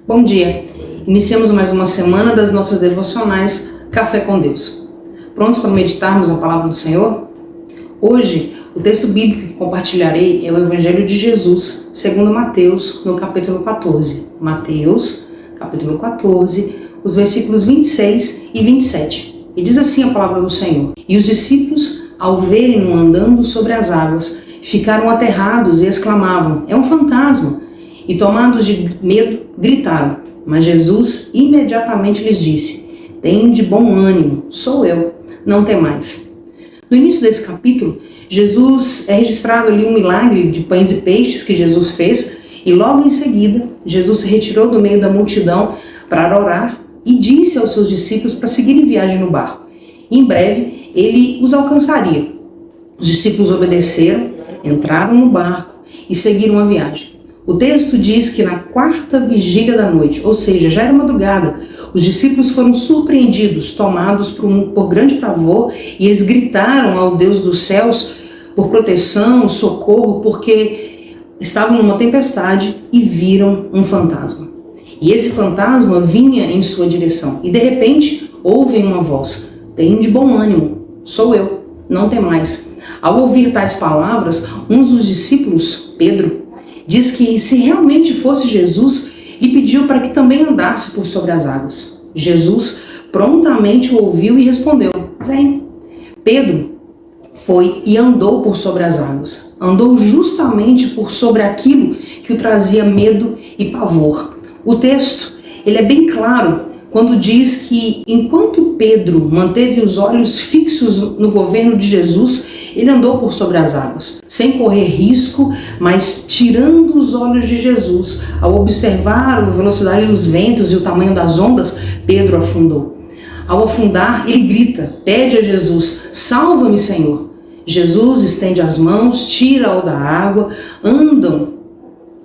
Bom dia! Iniciamos mais uma semana das nossas devocionais Café com Deus. Prontos para meditarmos a palavra do Senhor? Hoje, o texto bíblico que compartilharei é o Evangelho de Jesus, segundo Mateus, no capítulo 14. Mateus, capítulo 14, os versículos 26 e 27. E diz assim a palavra do Senhor: E os discípulos, ao verem-no andando sobre as águas, ficaram aterrados e exclamavam: É um fantasma! E tomados de medo, gritaram. Mas Jesus imediatamente lhes disse: Tende bom ânimo, sou eu, não temais. No início desse capítulo, Jesus é registrado ali um milagre de pães e peixes que Jesus fez, e logo em seguida, Jesus se retirou do meio da multidão para orar e disse aos seus discípulos para seguirem viagem no barco. Em breve, ele os alcançaria. Os discípulos obedeceram, entraram no barco e seguiram a viagem. O texto diz que na quarta vigília da noite, ou seja, já era madrugada, os discípulos foram surpreendidos, tomados por grande pavor, e eles gritaram ao Deus dos céus por proteção, socorro, porque estavam numa tempestade e viram um fantasma. E esse fantasma vinha em sua direção, e de repente ouvem uma voz: Tende bom ânimo, sou eu, não temais. Ao ouvir tais palavras, um dos discípulos, Pedro, diz que se realmente fosse Jesus, lhe pediu para que também andasse por sobre as águas. Jesus prontamente o ouviu e respondeu: Vem. Pedro foi e andou por sobre as águas. Andou justamente por sobre aquilo que o trazia medo e pavor. O texto, ele é bem claro quando diz que enquanto Pedro manteve os olhos fixos no governo de Jesus, ele andou por sobre as águas, sem correr risco, mas tirando os olhos de Jesus. Ao observar a velocidade dos ventos e o tamanho das ondas, Pedro afundou. Ao afundar, ele grita, pede a Jesus: Salva-me, Senhor. Jesus estende as mãos, tira-o da água,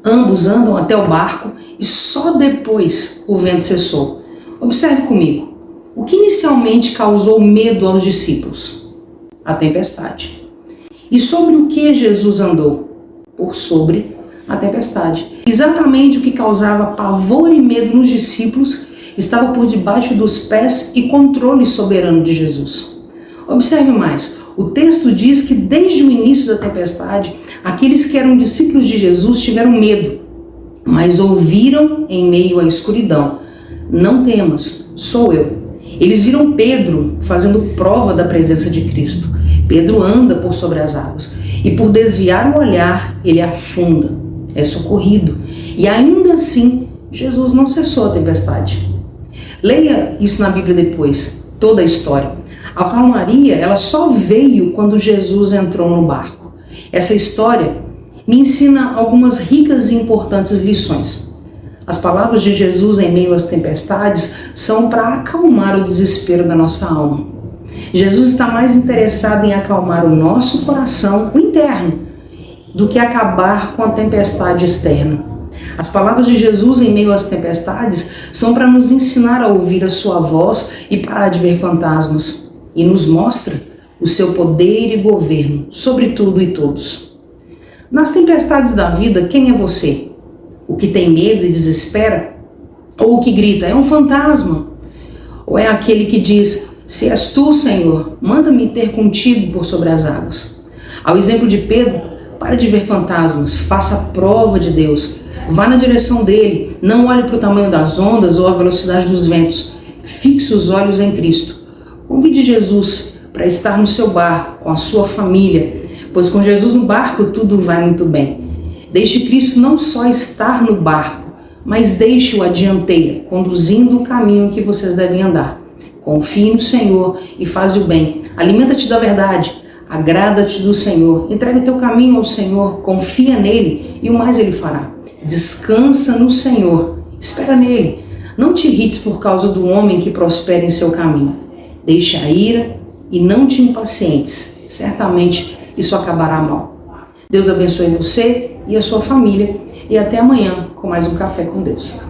ambos andam até o barco e só depois o vento cessou. Observe comigo, o que inicialmente causou medo aos discípulos? A tempestade. E sobre o que Jesus andou? Por sobre a tempestade. Exatamente o que causava pavor e medo nos discípulos estava por debaixo dos pés e controle soberano de Jesus. Observe mais, o texto diz que desde o início da tempestade, aqueles que eram discípulos de Jesus tiveram medo, mas ouviram em meio à escuridão: Não temas, sou eu. Eles viram Pedro fazendo prova da presença de Cristo. Pedro anda por sobre as águas e, por desviar o olhar, ele afunda, é socorrido. E ainda assim, Jesus não cessou a tempestade. Leia isso na Bíblia depois, toda a história. A calmaria, ela só veio quando Jesus entrou no barco. Essa história me ensina algumas ricas e importantes lições. As palavras de Jesus em meio às tempestades são para acalmar o desespero da nossa alma. Jesus está mais interessado em acalmar o nosso coração, o interno, do que acabar com a tempestade externa. As palavras de Jesus em meio às tempestades são para nos ensinar a ouvir a sua voz e parar de ver fantasmas. E nos mostra o seu poder e governo sobre tudo e todos. Nas tempestades da vida, quem é você? O que tem medo e desespera? Ou o que grita: É um fantasma? Ou é aquele que diz: Se és tu, Senhor, manda-me ter contigo por sobre as águas? Ao exemplo de Pedro, pare de ver fantasmas, faça a prova de Deus, vá na direção dele, não olhe para o tamanho das ondas ou a velocidade dos ventos, fixe os olhos em Cristo. Convide Jesus para estar no seu barco, com a sua família, pois com Jesus no barco tudo vai muito bem. Deixe Cristo não só estar no barco, mas deixe-o à dianteira, conduzindo o caminho que vocês devem andar. Confie no Senhor e faz o bem. Alimenta-te da verdade. Agrada-te do Senhor. Entrega teu caminho ao Senhor. Confia nele e o mais ele fará. Descansa no Senhor. Espera nele. Não te irrites por causa do homem que prospera em seu caminho. Deixa a ira e não te impacientes. Certamente isso acabará mal. Deus abençoe você e a sua família. E até amanhã com mais um Café com Deus.